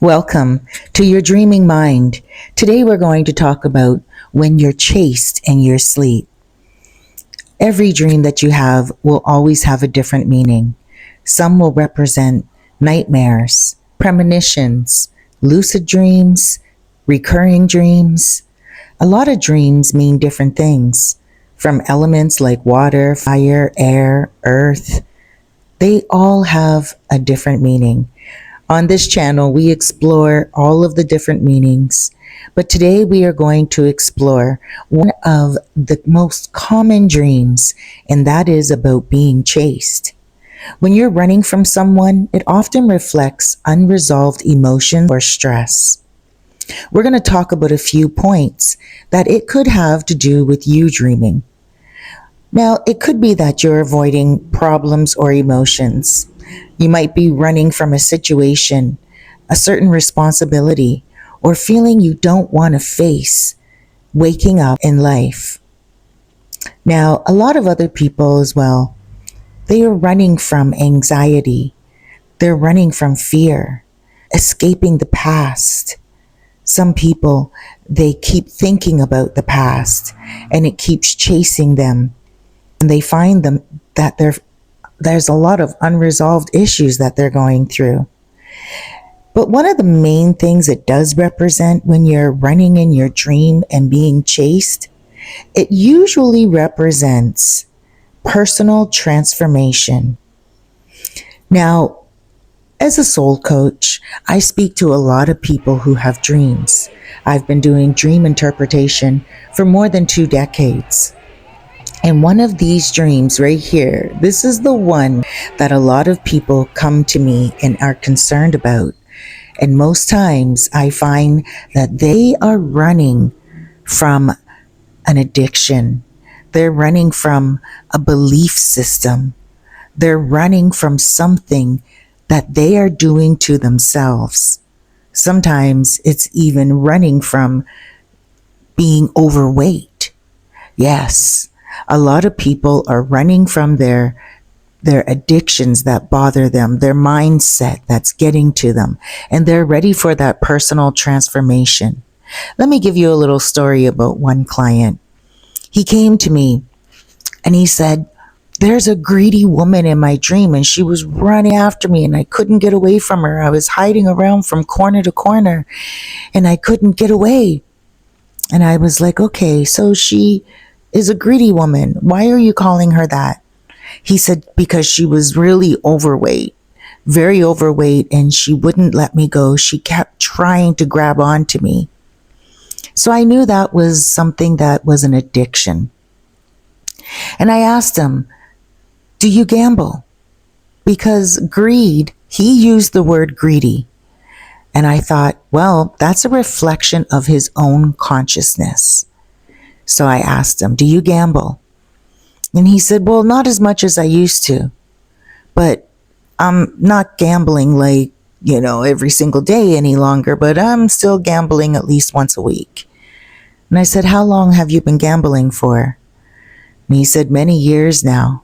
Welcome to Your Dreaming Mind. Today we're going to talk about when you're chased in your sleep. Every dream that you have will always have a different meaning. Some will represent nightmares, premonitions, lucid dreams, recurring dreams. A lot of dreams mean different things, from elements like water, fire, air, earth. They all have a different meaning. On this channel, we explore all of the different meanings, but today we are going to explore one of the most common dreams, and that is about being chased. When you're running from someone, it often reflects unresolved emotions or stress. We're going to talk about a few points that it could have to do with you dreaming. Now, it could be that you're avoiding problems or emotions. You might be running from a situation, a certain responsibility, or feeling you don't want to face waking up in life. Now, a lot of other people as well, they are running from anxiety. They're running from fear, escaping the past. Some people, they keep thinking about the past and it keeps chasing them. And they find them that there's a lot of unresolved issues that they're going through. But one of the main things it does represent when you're running in your dream and being chased, it usually represents personal transformation. Now, as a soul coach, I speak to a lot of people who have dreams. I've been doing dream interpretation for more than 2 decades. And one of these dreams right here, this is the one that a lot of people come to me and are concerned about. And most times I find that they are running from an addiction. They're running from a belief system. They're running from something that they are doing to themselves. Sometimes it's even running from being overweight. Yes. A lot of people are running from their addictions that bother them, their mindset that's getting to them, and they're ready for that personal transformation. Let me give you a little story about one client. He came to me and he said, "There's a greedy woman in my dream and she was running after me and I couldn't get away from her. I was hiding around from corner to corner and I couldn't get away." And I was like, "Okay, so she is a greedy woman. Why are you calling her that?" He said, "Because she was really overweight, very overweight, and she wouldn't let me go. She kept trying to grab onto me." So I knew that was something that was an addiction. And I asked him, "Do you gamble?" Because greed, he used the word greedy. And I thought, well, that's a reflection of his own consciousness. So I asked him, "Do you gamble?" And he said, "Well, not as much as I used to, but I'm not gambling like, every single day any longer, but I'm still gambling at least once a week." And I said, "How long have you been gambling for?" And he said, "Many years now."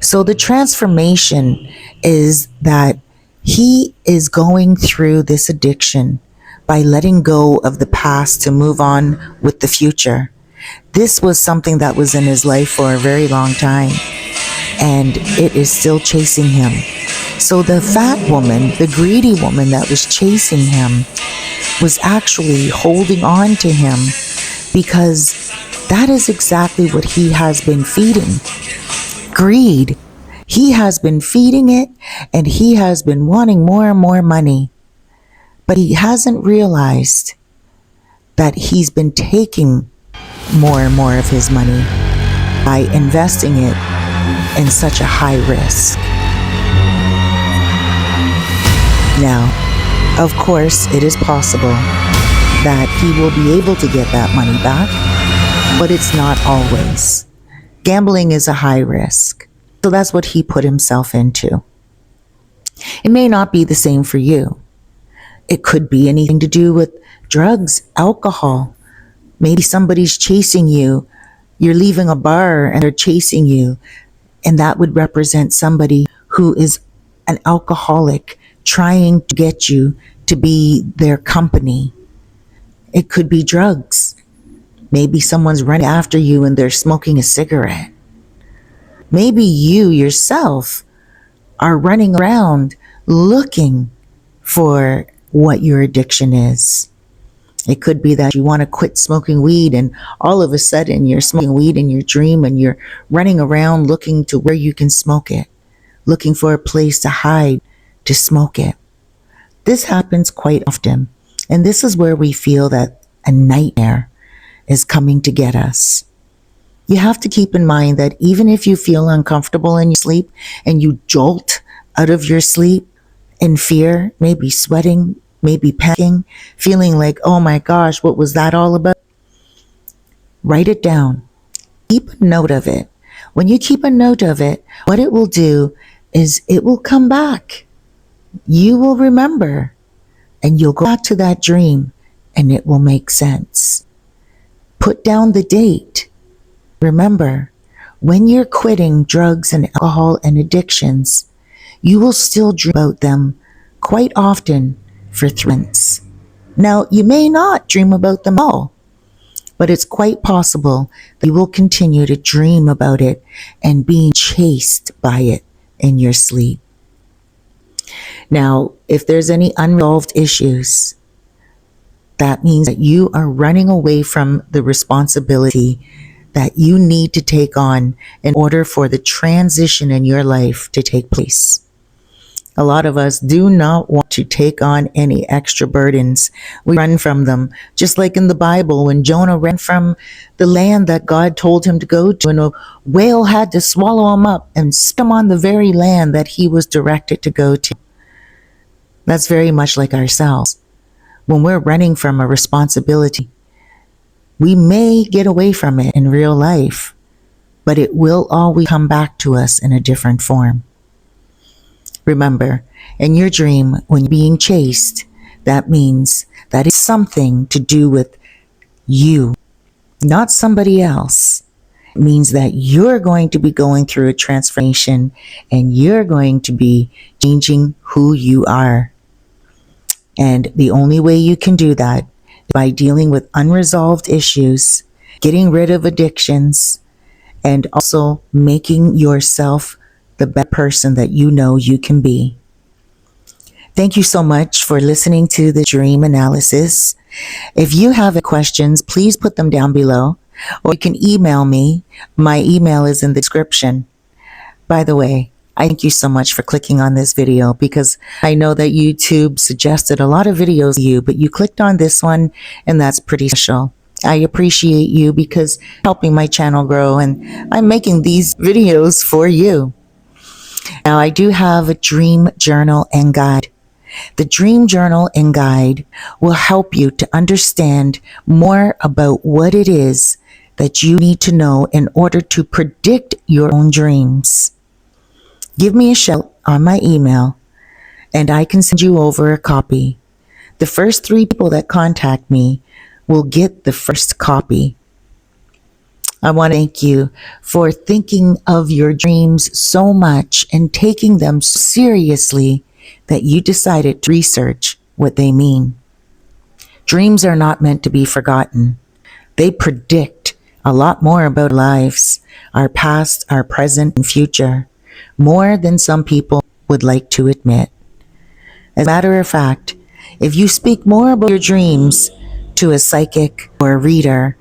So the transformation is that he is going through this addiction by letting go of the past to move on with the future. This was something that was in his life for a very long time, and it is still chasing him. So the fat woman, the greedy woman that was chasing him, was actually holding on to him because that is exactly what he has been feeding. Greed. He has been feeding it, and he has been wanting more and more money. But he hasn't realized that he's been taking more and more of his money by investing it in such a high risk. Now, of course, it is possible that he will be able to get that money back, but it's not always. Gambling is a high risk. So that's what he put himself into. It may not be the same for you. It could be anything to do with drugs, alcohol. Maybe somebody's chasing you. You're leaving a bar and they're chasing you. And that would represent somebody who is an alcoholic trying to get you to be their company. It could be drugs. Maybe someone's running after you and they're smoking a cigarette. Maybe you yourself are running around looking for what your addiction is. It could be that you want to quit smoking weed and all of a sudden you're smoking weed in your dream and you're running around looking to where you can smoke it, looking for a place to hide to smoke it. This happens quite often, and this is where we feel that a nightmare is coming to get us. You have to keep in mind that even if you feel uncomfortable in your sleep and you jolt out of your sleep in fear, maybe sweating, maybe panicking, feeling like, oh my gosh, what was that all about? Write it down. Keep a note of it. When you keep a note of it, what it will do is it will come back. You will remember and you'll go back to that dream and it will make sense. Put down the date. Remember, when you're quitting drugs and alcohol and addictions, you will still dream about them quite often for 3 months. Now, you may not dream about them all, but it's quite possible that you will continue to dream about it and being chased by it in your sleep. Now, if there's any unresolved issues, that means that you are running away from the responsibility that you need to take on in order for the transition in your life to take place. A lot of us do not want to take on any extra burdens. We run from them. Just like in the Bible, when Jonah ran from the land that God told him to go to, and a whale had to swallow him up and spit him on the very land that he was directed to go to. That's very much like ourselves. When we're running from a responsibility, we may get away from it in real life, but it will always come back to us in a different form. Remember, in your dream, when you're being chased, that means that it's something to do with you, not somebody else. It means that you're going to be going through a transformation and you're going to be changing who you are. And the only way you can do that is by dealing with unresolved issues, getting rid of addictions, and also making yourself the best person that you know you can be. Thank you so much for listening to the dream analysis. If you have questions, please put them down below, or you can email me. My email is in the description. By the way, I thank you so much for clicking on this video, because I know that YouTube suggested a lot of videos to you, but you clicked on this one, and that's pretty special. I appreciate you because helping my channel grow, and I'm making these videos for you. Now, I do have a dream journal and guide. The dream journal and guide will help you to understand more about what it is that you need to know in order to predict your own dreams. Give me a shout on my email and I can send you over a copy. The first 3 people that contact me will get the first copy. I want to thank you for thinking of your dreams so much and taking them so seriously that you decided to research what they mean. Dreams are not meant to be forgotten. They predict a lot more about our lives, our past, our present, and future, more than some people would like to admit. As a matter of fact, if you speak more about your dreams to a psychic or a reader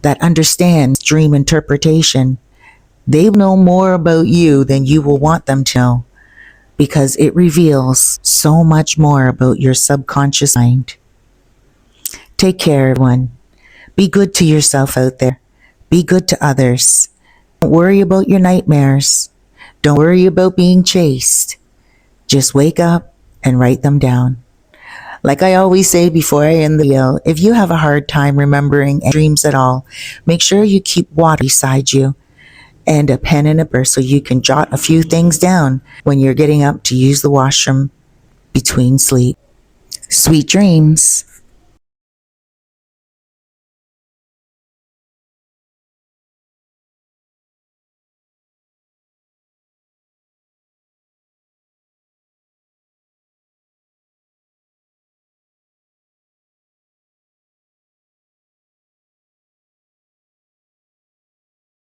that understands dream interpretation, they know more about you than you will want them to know, because it reveals so much more about your subconscious mind. Take care, everyone. Be good to yourself out there. Be good to others. Don't worry about your nightmares. Don't worry about being chased. Just wake up and write them down. Like I always say before I end the video, if you have a hard time remembering dreams at all, make sure you keep water beside you and a pen and a paper so you can jot a few things down when you're getting up to use the washroom between sleep. Sweet dreams.